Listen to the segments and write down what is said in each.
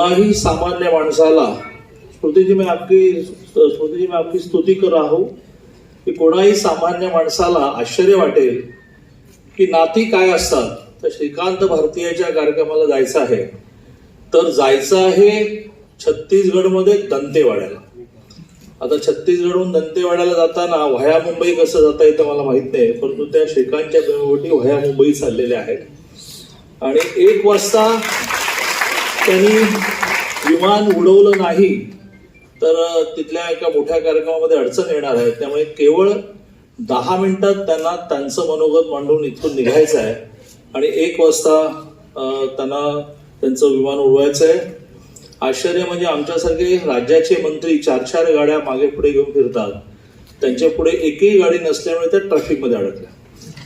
कोणाही सामान्य माणसाला स्मृति जी मैं आपकी स्तुति कर रहा हूं की कोणाही सामान्य माणसाला आश्चर्य वाटेल की नाती काय असतात. तर श्रीकांत भारतीयाच्या कार्यक्रमाला जायचं आहे तर जायचं आहे छत्तीसगडमध्ये दंतेवाड्याला. आता छत्तीसगडहून दंतेवाड्याला जाताना व्हाया मुंबई कसं जाता येतं मला माहित नाही, परंतु त्या श्रीकांतच्या प्रेमापोटी व्हाया मुंबई चाललेल्या आहेत. आणि 1 वाजता त्यांनी विमान उडवलं नाही तर तिथल्या एका मोठ्या कार्यक्रमामध्ये अडचण येणार आहे. त्यामुळे केवळ 10 मिनिटात त्यांना त्यांचं मनोगत मांडून इथून निघायचं आहे आणि 1 वाजता त्यांना त्यांचं विमान उडवायचं आहे. आश्चर्य म्हणजे आमच्यासारखे राज्याचे मंत्री 4-4 गाड्या मागे पुढे घेऊन फिरतात, त्यांच्या पुढे एकही गाडी नसल्यामुळे त्या ट्रॅफिकमध्ये अडकल्या.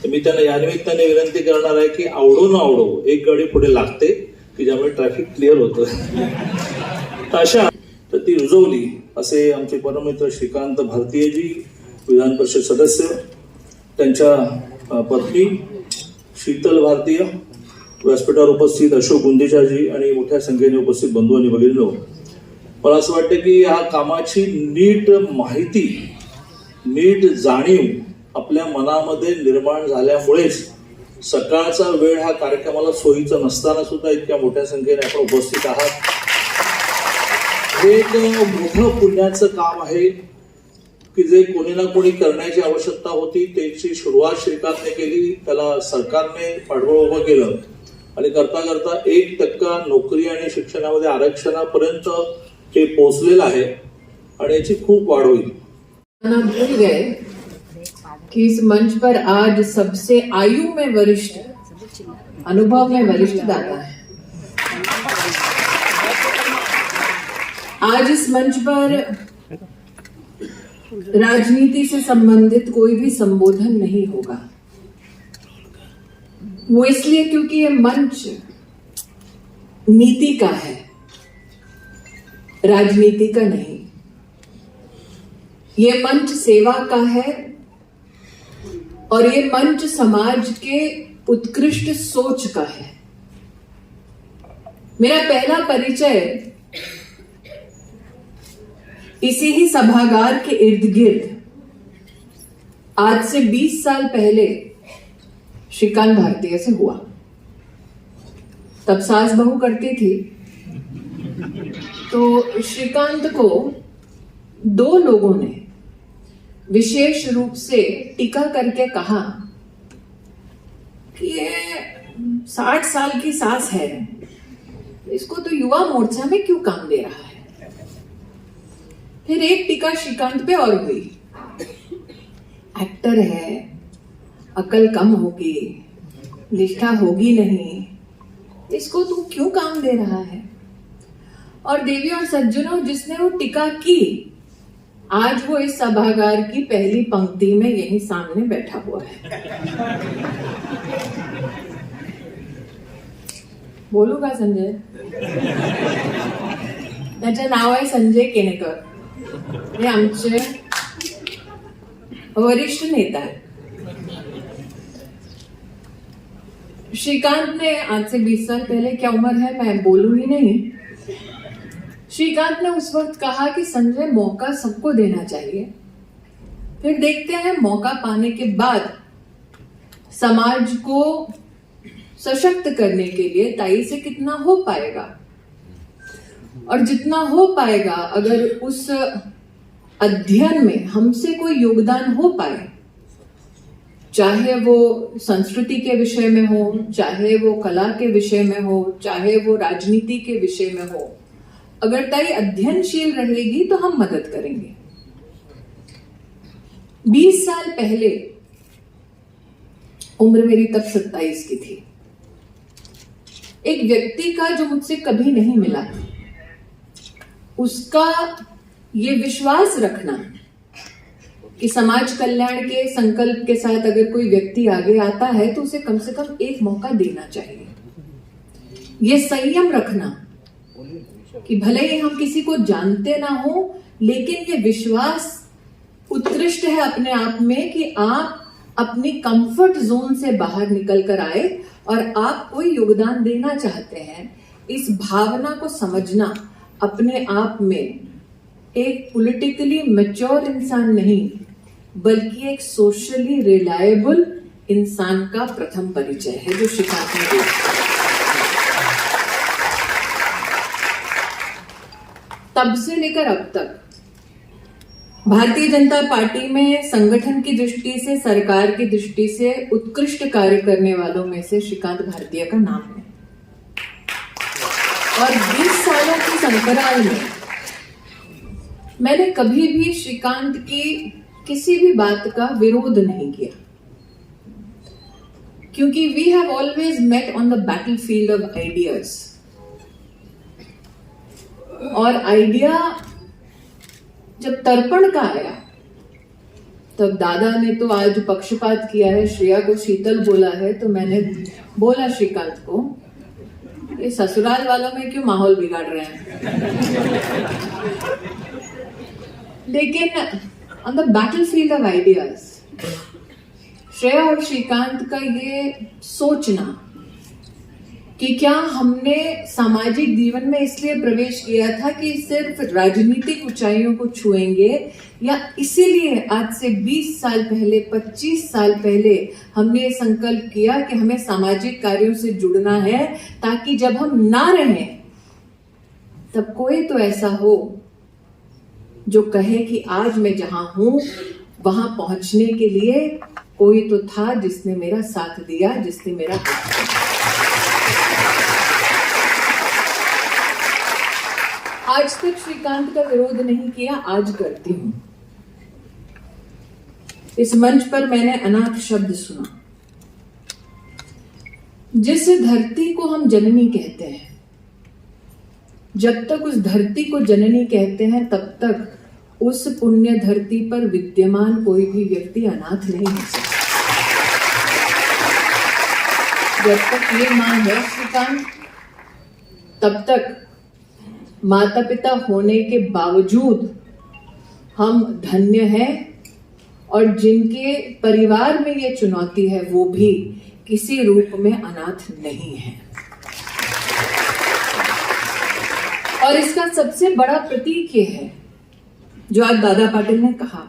तर मी त्यांना या निमित्ताने विनंती करणार आहे की आवडो न आवडो एक गाडी पुढे लागते की ज्यामुळे ट्रॅफिक क्लिअर होतं. अशा तर ती रुजवली असे आमचे परममित्र श्रीकांत भारतीयजी, विधान परिषद सदस्य, त्यांच्या पत्नी शीतल भारतीय, व्यासपीठावर उपस्थित अशोक गुंदेचाजी आणि मोठ्या संख्येने उपस्थित बंधू आणि भगिनींनो, मला असं वाटतं की ह्या कामाची नीट माहिती, नीट जाणीव आपल्या मनामध्ये निर्माण झाल्यामुळेच सकाळचा वेळ हा कार्यक्रमाला सोयीचा नसताना सुद्धा इतक्या मोठ्या संख्येने आपण उपस्थित आहात. हे एक मोठं पुण्याचं काम आहे की जे कोणी ना कोणी करण्याची आवश्यकता होती. त्याची सुरुवात श्रीकांतने केली, त्याला सरकारने पाठबळ उभं केलं आणि करता करता 1% नोकरी आणि शिक्षणामध्ये आरक्षणापर्यंत हे पोहोचलेलं आहे आणि याची खूप वाढ होईल. भूल गए कि इस मंच पर आज सबसे आयु में वरिष्ठ, अनुभव में वरिष्ठ दाता है. आज इस मंच पर राजनीति से संबंधित कोई भी संबोधन नहीं होगा. वो इसलिए क्योंकि ये मंच नीति का है, राजनीति का नहीं. ये मंच सेवा का है और ये मंच समाज के उत्कृष्ट सोच का है. मेरा पहला परिचय इसी ही सभागार के इर्द गिर्द आज से 20 साल पहले श्रीकांत भारतीय से हुआ. तब सास बहू करती थी तो श्रीकांत को 2 लोगों ने विशेष रूप से टीका करके कहा कि ये 60 साल की सास है, इसको तो युवा मोर्चा में क्यों काम दे रहा है. फिर एक टीका श्रीकांत पे और हुई, एक्टर है, अकल कम होगी, निष्ठा होगी नहीं, इसको तू क्यों काम दे रहा है. और देवी और सज्जनों, जिसने वो टीका की आज वो इस सभागार की पहली पंक्ति में यहीं सामने बैठा हुआ है. बोलू का संजय? त्याचं नाव आहे संजय केनेकर. हे आमचे वरिष्ठ नेता है. श्रीकांत ने आज से 20 साल पहले, क्या उम्र है मैं बोलूं ही नहीं, श्रीकांत ने उस वक्त कहा कि संजय मौका सबको देना चाहिए, फिर देखते हैं मौका पाने के बाद समाज को सशक्त करने के लिए ताई से कितना हो पाएगा, और जितना हो पाएगा अगर उस अध्ययन में हमसे कोई योगदान हो पाए, चाहे वो संस्कृति के विषय में हो, चाहे वो कला के विषय में हो, चाहे वो राजनीति के विषय में हो, अगर ताई अध्ययनशील रहेगी तो हम मदद करेंगे. 20 साल पहले उम्र मेरी तब 27 की थी. एक व्यक्ति का जो मुझसे कभी नहीं मिला, उसका ये विश्वास रखना कि समाज कल्याण के संकल्प के साथ अगर कोई व्यक्ति आगे आता है तो उसे कम से कम एक मौका देना चाहिए. ये संयम रखना कि भले ही हम किसी को जानते ना हो, लेकिन ये विश्वास उत्कृष्ट है अपने आप में कि आप अपनी कंफर्ट जोन से बाहर निकल कर आए और आप कोई योगदान देना चाहते हैं. इस भावना को समझना अपने आप में एक पॉलिटिकली मैच्योर इंसान नहीं बल्कि एक सोशली रिलायबल इंसान का प्रथम परिचय है जो श्रीकांत ने दिया। तब से लेकर अब तक भारतीय जनता पार्टी में संगठन की दृष्टि से, सरकार की दृष्टि से उत्कृष्ट कार्य करने वालों में से श्रीकांत भारतीय का नाम है। और 20 सालों की संकराल में मैंने कभी भी श्रीकांत की किसी भी बात का विरोध नहीं किया, क्योंकि we have always met on the battlefield of ideas. और आइडिया जब तर्पण का आया तब दादा ने तो आज पक्षपात किया है, श्रेया को शीतल बोला है, तो मैंने बोला श्रीकांत को ये ससुराल वालों में क्यों माहौल बिगाड़ रहे हैं। लेकिन on the battlefield of ideas Shreya और श्रीकांत का ये सोचना कि क्या हमने सामाजिक जीवन में इसलिए प्रवेश किया था कि सिर्फ राजनीतिक ऊंचाइयों को छुएंगे, या इसीलिए आज से 20 साल पहले, 25 साल पहले हमने ये संकल्प किया कि हमें सामाजिक कार्यों से जुड़ना है ताकि जब हम ना रहें तब कोई तो ऐसा हो जो कहे कि आज मैं जहां हूं वहां पहुंचने के लिए कोई तो था जिसने मेरा साथ दिया, जिसने मेरा हाथ दिया। आज तक श्रीकांत का विरोध नहीं किया, आज करती हूं। इस मंच पर मैंने अनाथ शब्द सुना। जिस धरती को हम जननी कहते हैं, जब तक उस धरती को जननी कहते हैं तब तक उस पुण्य धरती पर विद्यमान कोई भी व्यक्ति अनाथ नहीं हो सकता। जब तक ये मां है श्रीकांत, तब तक माता पिता होने के बावजूद हम धन्य हैं, और जिनके परिवार में ये चुनौती है वो भी किसी रूप में अनाथ नहीं है। और इसका सबसे बड़ा प्रतीक ये है जो आज दादा पाटिल ने कहा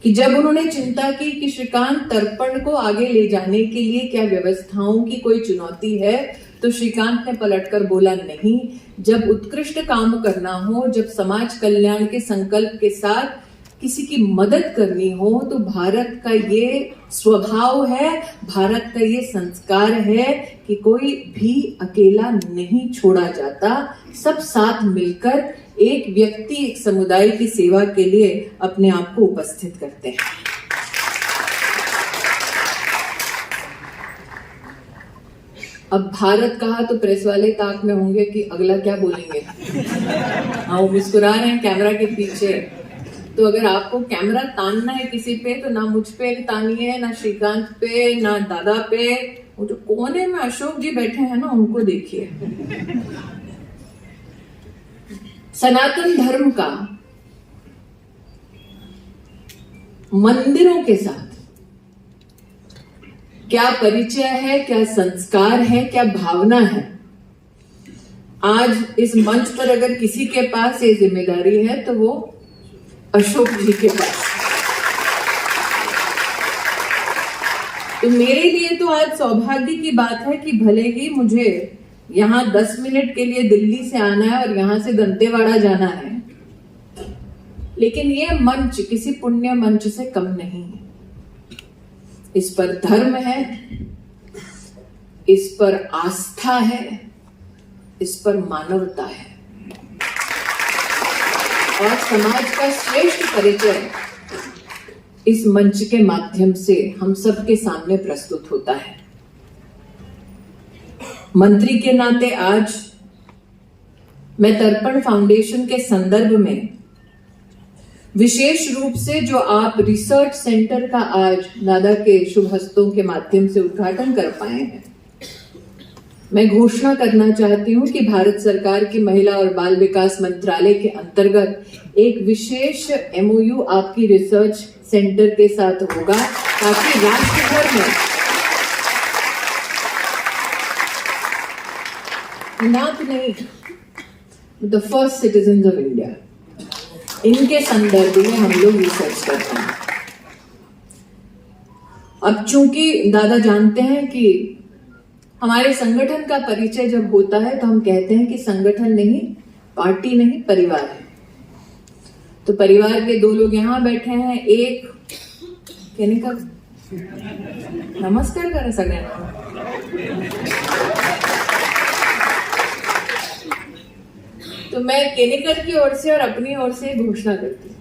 कि जब उन्होंने चिंता की कि श्रीकांत तर्पण को आगे ले जाने के लिए क्या व्यवस्थाओं की कोई चुनौती है, तो श्रीकांत ने पलटकर बोला नहीं। जब उत्कृष्ट काम करना हो, जब समाज कल्याण के संकल्प के साथ किसी की मदद करनी हो, तो भारत का ये स्वभाव है, भारत का ये संस्कार है कि कोई भी अकेला नहीं छोड़ा जाता। सब साथ मिलकर एक व्यक्ति, एक समुदाय की सेवा के लिए अपने आप को उपस्थित करते हैं। अब भारत कहा तो प्रेस वाले ताक में होंगे कि अगला क्या बोलेंगे। हाँ, वो मुस्कुरा रहे हैं कैमरा के पीछे। तो अगर आपको कैमरा तानना है किसी पे, तो ना मुझ पे तानिए, ना श्रीकांत पे, ना दादा पे। वो जो कोने में अशोक जी बैठे हैं ना, उनको देखिए। सनातन धर्म का मंदिरों के साथ क्या परिचय है, क्या संस्कार है, क्या भावना है। आज इस मंच पर अगर किसी के पास ये जिम्मेदारी है तो वो अशोक जी के पास। तो मेरे लिए तो आज सौभाग्य की बात है कि भले ही मुझे यहाँ 10 मिनट के लिए दिल्ली से आना है और यहाँ से दंतेवाड़ा जाना है, लेकिन ये मंच किसी पुण्य मंच से कम नहीं है। इस पर धर्म है, इस पर आस्था है, इस पर मानवता है, और समाज का श्रेष्ठ परिचय इस मंच के माध्यम से हम सबके सामने प्रस्तुत होता है। मंत्री के नाते आज मैं तर्पण फाउंडेशन के संदर्भ में विशेष रूप से जो आप रिसर्च सेंटर का आज दादा के शुभ हस्तों के माध्यम से उद्घाटन कर पाए हैं, मैं घोषणा करना चाहती हूं कि भारत सरकार की महिला और बाल विकास मंत्रालय के अंतर्गत एक विशेष MOU आपकी रिसर्च सेंटर के साथ होगा, ताकि राष्ट्र भर में नाथ नहीं, the first citizens of India, इनके संदर्भ में हम लोग रिसर्च करते हैं। अब चूंकि दादा जानते हैं कि हमारे संगठन का परिचय जब होता है तो हम कहते हैं कि संगठन नहीं, पार्टी नहीं, परिवार है। तो परिवार के दो लोग यहाँ बैठे हैं, एक कहने का नमस्कार करा सगळ्यांना। तो मैं केनेकर की ओर से और अपनी ओर से घोषणा करती हूँ,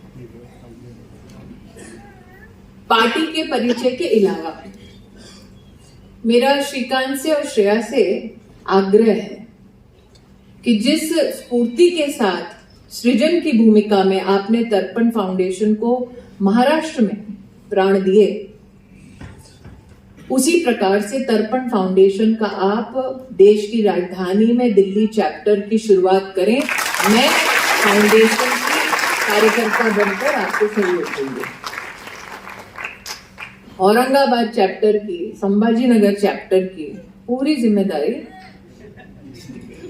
पार्टी के परिचय के अलावा मेरा श्रीकांत से और श्रेया से आग्रह है कि जिस स्फूर्ति के साथ सृजन की भूमिका में आपने तर्पण फाउंडेशन को महाराष्ट्र में प्राण दिए, उसी प्रकार से तर्पण फाउंडेशन का आप देश की राजधानी में दिल्ली चैप्टर की शुरुआत करें। मैं फाउंडेशन की कार्यकर्ता बनकर आपको सहयोग दूंगी। औरंगाबाद चैप्टर की, संभाजीनगर चैप्टर की पूरी जिम्मेदारी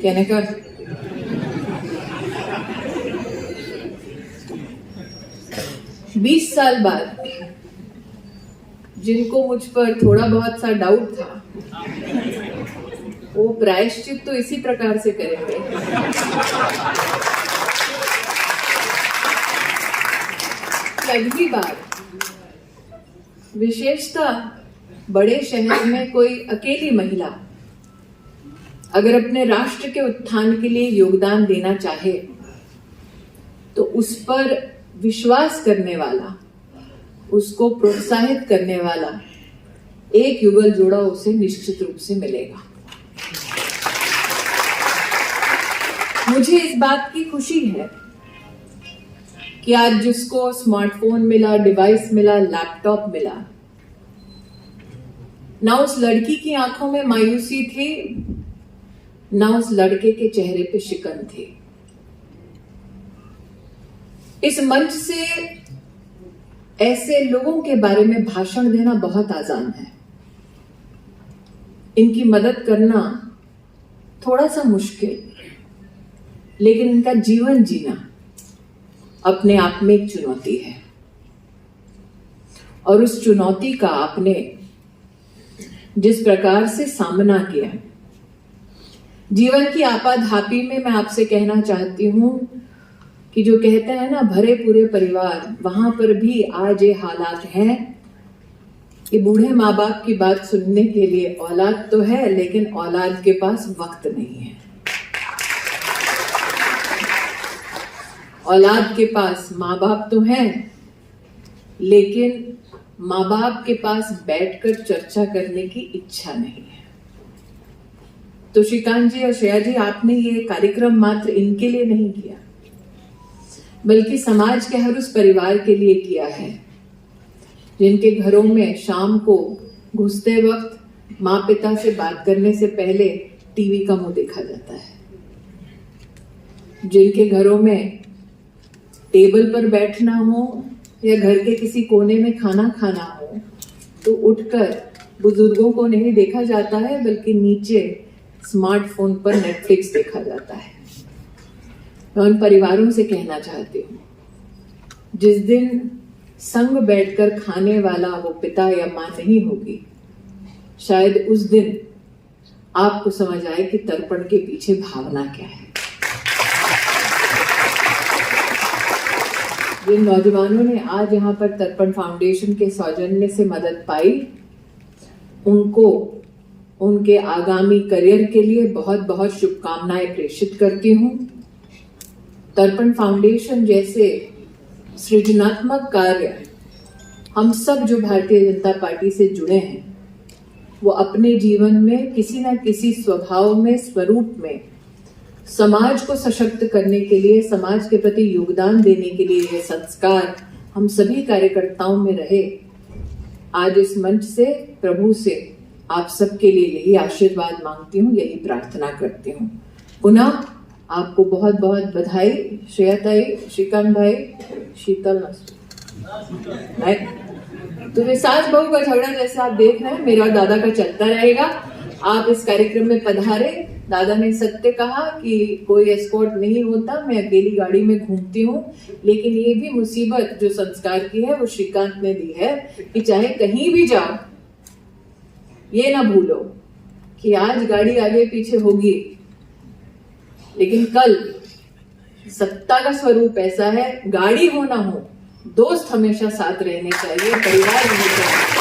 कहने का 20 साल बाद जिनको मुझ पर थोड़ा बहुत सा डाउट था, वो प्रायश्चित तो इसी प्रकार से करेंगे। अगली बार विशेषतः बड़े शहर में कोई अकेली महिला अगर अपने राष्ट्र के उत्थान के लिए योगदान देना चाहे तो उस पर विश्वास करने वाला, उसको प्रोत्साहित करने वाला एक युगल जोड़ा उसे निश्चित रूप से मिलेगा। मुझे इस बात की खुशी है कि आज जिसको स्मार्टफोन मिला, डिवाइस मिला, लैपटॉप मिला, ना उस लड़की की आंखों में मायूसी थी, ना उस लड़के के चेहरे पे शिकन थी। इस मंच से ऐसे लोगों के बारे में भाषण देना बहुत आसान है, इनकी मदद करना थोड़ा सा मुश्किल, लेकिन इनका जीवन जीना अपने आप में एक चुनौती है। और उस चुनौती का आपने जिस प्रकार से सामना किया, जीवन की आपाधापी में मैं आपसे कहना चाहती हूं कि जो कहते हैं ना भरे पूरे परिवार, वहां पर भी आज ये हालात हैं कि बूढ़े माँ बाप की बात सुनने के लिए औलाद तो है, लेकिन औलाद के पास वक्त नहीं है। औलाद के पास माँ बाप तो हैं, लेकिन माँ बाप के पास बैठकर चर्चा करने की इच्छा नहीं है। तो श्रीकांत जी और श्रेया जी, आपने ये कार्यक्रम मात्र इनके लिए नहीं किया, बल्कि समाज के हर उस परिवार के लिए किया है जिनके घरों में शाम को घुसते वक्त माँ पिता से बात करने से पहले टीवी का मुंह देखा जाता है, जिनके घरों में टेबल पर बैठना हो या घर के किसी कोने में खाना खाना हो तो उठकर बुजुर्गों को नहीं देखा जाता है, बल्कि नीचे स्मार्टफोन पर नेटफ्लिक्स देखा जाता है। मैं उन परिवारों से कहना चाहती हूँ, जिस दिन संग बैठकर खाने वाला वो पिता या माँ नहीं होगी, शायद उस दिन आपको समझ आए कि तर्पण के पीछे भावना क्या है। जिन नौजवानों ने आज यहाँ पर तर्पण फाउंडेशन के सौजन्य से मदद पाई, उनको उनके आगामी करियर के लिए बहुत बहुत शुभकामनाएं प्रेषित करती हूँ। तर्पण फाउंडेशन जैसे सृजनात्मक कार्य हम सब जो भारतीय जनता पार्टी से जुड़े हैं, वो अपने जीवन में किसी न किसी स्वभाव में, स्वरूप में समाज को सशक्त करने के लिए, समाज के प्रति योगदान देने के लिए ये संस्कार हम सभी कार्यकर्ताओं में रहे। आज इस मंच से, प्रभु से आप सबके लिए यही आशीर्वाद मांगती हूँ, यही प्रार्थना करती हूँ। पुनः आपको बहुत बहुत बधाई। श्रेया ताई, श्रीकांत भाई, शीतल भाई, तो ये सास बहू का झगड़ा जैसे आप देख रहे हैं, मेरा और दादा का चलता रहेगा। आप इस कार्यक्रम में पधारे, दादा ने सत्य कहा कि कोई एस्कॉर्ट नहीं होता, मैं अकेली गाड़ी में घूमती हूँ, लेकिन ये भी मुसीबत जो संस्कार की है वो श्रीकांत ने दी है कि चाहे कहीं भी जाओ ये ना भूलो कि आज गाड़ी आगे पीछे होगी, लेकिन कल सत्ता का स्वरूप ऐसा है, गाड़ी हो ना हो, दोस्त हमेशा साथ रहने चाहिए, परिवार हमेशा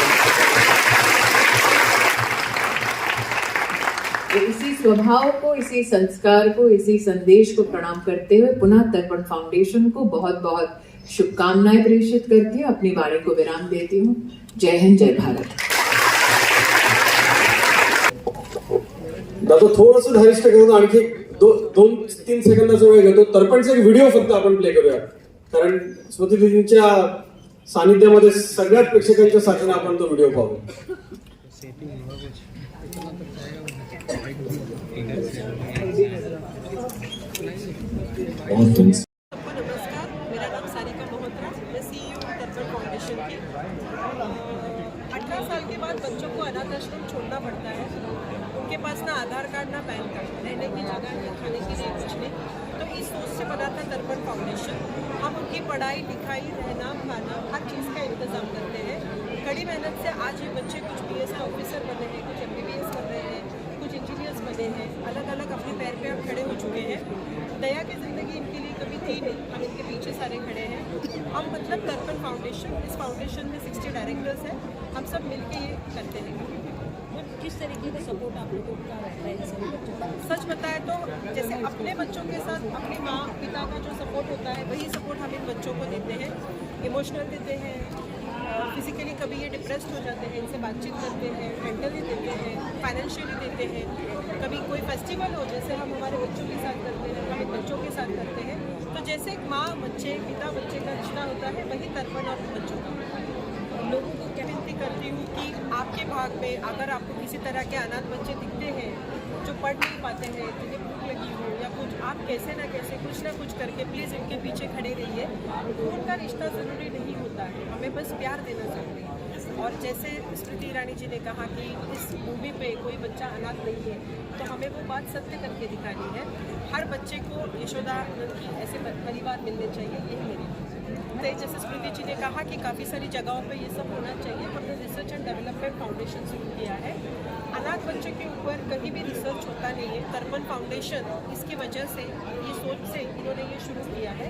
तो इसी स्वभाव को, इसी संस्कार को, इसी संदेश को प्रणाम करते हुए पुनः तर्पण फाउंडेशन को बहुत बहुत शुभकामनाएं प्रेषित करती हूँ, अपनी वाणी को विराम देती हूँ। जय हिंद, जय भारत। दादा थोडंसं धारिष्ट करून आणखी 2-3 सेकंदाचा वेळ घेतो. तर्पणचा एक व्हिडिओ फक्त आपण प्ले करूया, कारण स्मृती दीदींच्या सानिध्यामध्ये सगळ्याच प्रेक्षकांच्या साथीने आपण तो व्हिडिओ पाहू. नमस्कार, मेरा नाम सारिका मल्होत्रा, मैं CEO तर्पण फाउंडेशन की। 18 साल के बाद बच्चों को अनाथ आश्रम छोड़ना पड़ता है। उनके पास ना आधार कार्ड ना पैन कार्ड, रहने की जगह नहीं, खाने के लिए कुछ नहीं। तो इस सोच से बना था तर्पण फाउंडेशन। हम उनकी पढ़ाई लिखाई, रहना खाना हर चीज़ का इंतज़ाम करते हैं। कड़ी मेहनत से आज ये बच्चे कुछ PSI ऑफिसर बने हैं, कुछ MBBS कर रहे हैं, कुछ इंजीनियर्स बने हैं, अलग अलग अपने पैर पे अब खड़े हो चुके हैं। दया की ज़िंदगी इनके लिए कभी थी नहीं, हम इनके पीछे सारे खड़े हैं। हम मतलब तर्पण फाउंडेशन, इस फाउंडेशन में 60 डायरेक्टर्स हैं, हम सब मिलके ये करते हैं। किस तरीके का सपोर्ट आप लोगों का रहता है सभी बच्चों को? सच बताएं तो जैसे अपने बच्चों के साथ अपनी माँ पिता का जो सपोर्ट होता है वही सपोर्ट हम इन बच्चों को देते हैं। इमोशनल देते हैं, फिजिकली कभी ये डिप्रेस्ड हो जाते हैं, इनसे बातचीत करते हैं, मेंटली देते हैं, फाइनेंशियली देते हैं। कभी कोई फेस्टिवल हो जैसे हम हमारे बच्चों के साथ करते हैं, हम इन बच्चों के साथ करते हैं। तो जैसे एक माँ बच्चे, पिता बच्चे का रिश्ता होता है, वही तर्पण और बच्चों का। लोगों को क्या विनती करती हूँ कि आपके भाग में अगर आपको किसी तरह के अनाथ बच्चे दिखते हैं जो पढ़ नहीं पाते हैं, जिन्हें भूख लगी हो या कुछ, आप कैसे ना कैसे कुछ ना कुछ करके प्लीज़ इनके पीछे खड़े रहिए। खून का रिश्ता ज़रूरी नहीं होता है, हमें बस प्यार देना ज़रूरी है। और जैसे स्मृति ईरानी जी ने कहा कि इस भूमि पे कोई बच्चा अनाथ नहीं है, तो हमें वो बात सत्य करके दिखानी है। हर बच्चे को यशोदा की ऐसे परिवार मिलने चाहिए, यही मेरी तो जैसे स्मृति जी ने कहा कि काफ़ी सारी जगहों पे ये सब होना चाहिए। हमने रिसर्च एंड डेवलपमेंट फाउंडेशन शुरू किया है। अनाथ बच्चे के ऊपर कहीं भी रिसर्च होता नहीं है। तर्पण फाउंडेशन इसकी वजह से, ये सोच से इन्होंने ये शुरू किया है।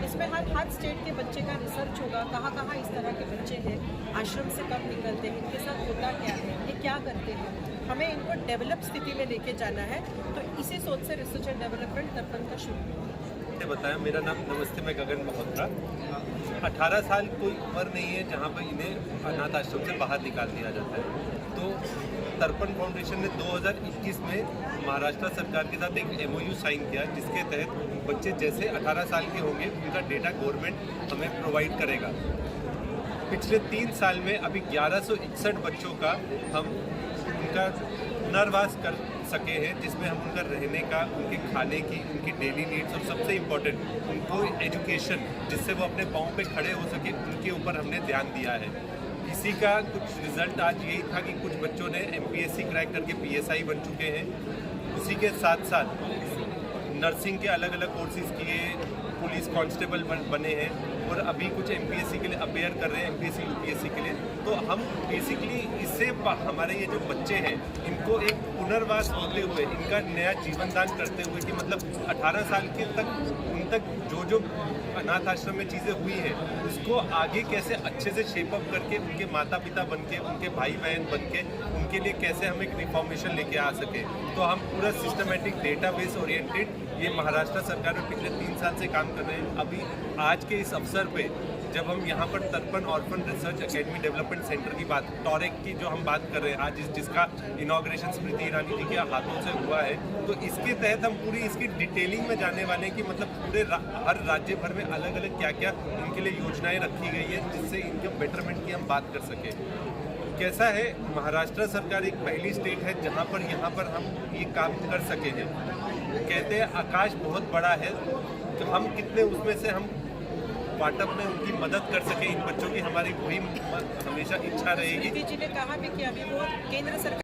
इसमें हर स्टेट के बच्चे का रिसर्च होगा, कहाँ कहाँ इस तरह के बच्चे हैं, आश्रम से कब निकलते हैं, इनके साथ होता क्या है, ये क्या करते हैं, हमें इनको डेवलप स्थिति में लेके जाना है। तो इसी सोच से रिसर्च एंड डेवलपमेंट तर्पण का शुरू हुआ। बताया, मेरा नाम नमस्ते, मैं गगन मल्होत्रा। 18 साल कोई उम्र नहीं है जहाँ पर इन्हें अनाथ आश्रम से बाहर निकाल दिया जाता है। तो तर्पण फाउंडेशन ने 2021 में महाराष्ट्र सरकार के साथ एक MOU साइन किया, जिसके तहत बच्चे जैसे 18 साल के होंगे उनका डेटा गवर्नमेंट हमें प्रोवाइड करेगा। पिछले 3 साल में अभी 1161 बच्चों का हम उनका पुनर्वास कर सके हैं, जिसमें हम उनका रहने का, उनके खाने की, उनकी डेली नीड्स और सबसे इम्पोर्टेंट उनको एजुकेशन, जिससे वो अपने पाँव पे खड़े हो सके, उनके ऊपर हमने ध्यान दिया है। इसी का कुछ रिजल्ट आज यही था कि कुछ बच्चों ने MPSC क्रैक करके PSI बन चुके हैं। उसी के साथ साथ नर्सिंग के अलग अलग कोर्सेज किए, पुलिस कांस्टेबल बने हैं और अभी कुछ MPSC के लिए अपेयर कर रहे हैं, MPSC UPSC के लिए। तो हम बेसिकली इससे हमारे ये जो बच्चे हैं इनको एक पुनर्वास होते हुए, इनका नया जीवन दान करते हुए कि मतलब 18 साल के तक उन तक जो अनाथ आश्रम में चीज़ें हुई हैं उसको आगे कैसे अच्छे से शेप अप करके उनके माता पिता बन के, उनके भाई बहन बन के, उनके लिए कैसे हम एक रिफॉर्मेशन लेके आ सके। तो हम पूरा सिस्टमेटिक डेटाबेस ओरिएंटेड ये महाराष्ट्र सरकार में पिछले 3 साल से काम कर रहे हैं। अभी आज के इस अवसर पे जब हम यहाँ पर तर्पण orphan research academy development centre की बात, टॉरेक की जो हम बात कर रहे हैं आज, जिसका इनॉग्रेशन स्मृति ईरानी जी के हाथों से हुआ है, तो इसके तहत हम पूरी इसकी डिटेलिंग में जाने वाले हैं कि मतलब पूरे हर राज्य भर में अलग अलग क्या क्या इनके लिए योजनाएं रखी गई है, जिससे इनके बेटरमेंट की हम बात कर सकें। कैसा है, महाराष्ट्र सरकार एक पहली स्टेट है जहाँ पर हम ये काम कर सके हैं। कहते हैं आकाश बहुत बड़ा है, तो हम कितने उसमें से हम वाटअप में उनकी मदद कर सके इन बच्चों की, हमारी वही हमेशा इच्छा रहेगी। जी ने कहा भी कि अभी वो केंद्र सरकार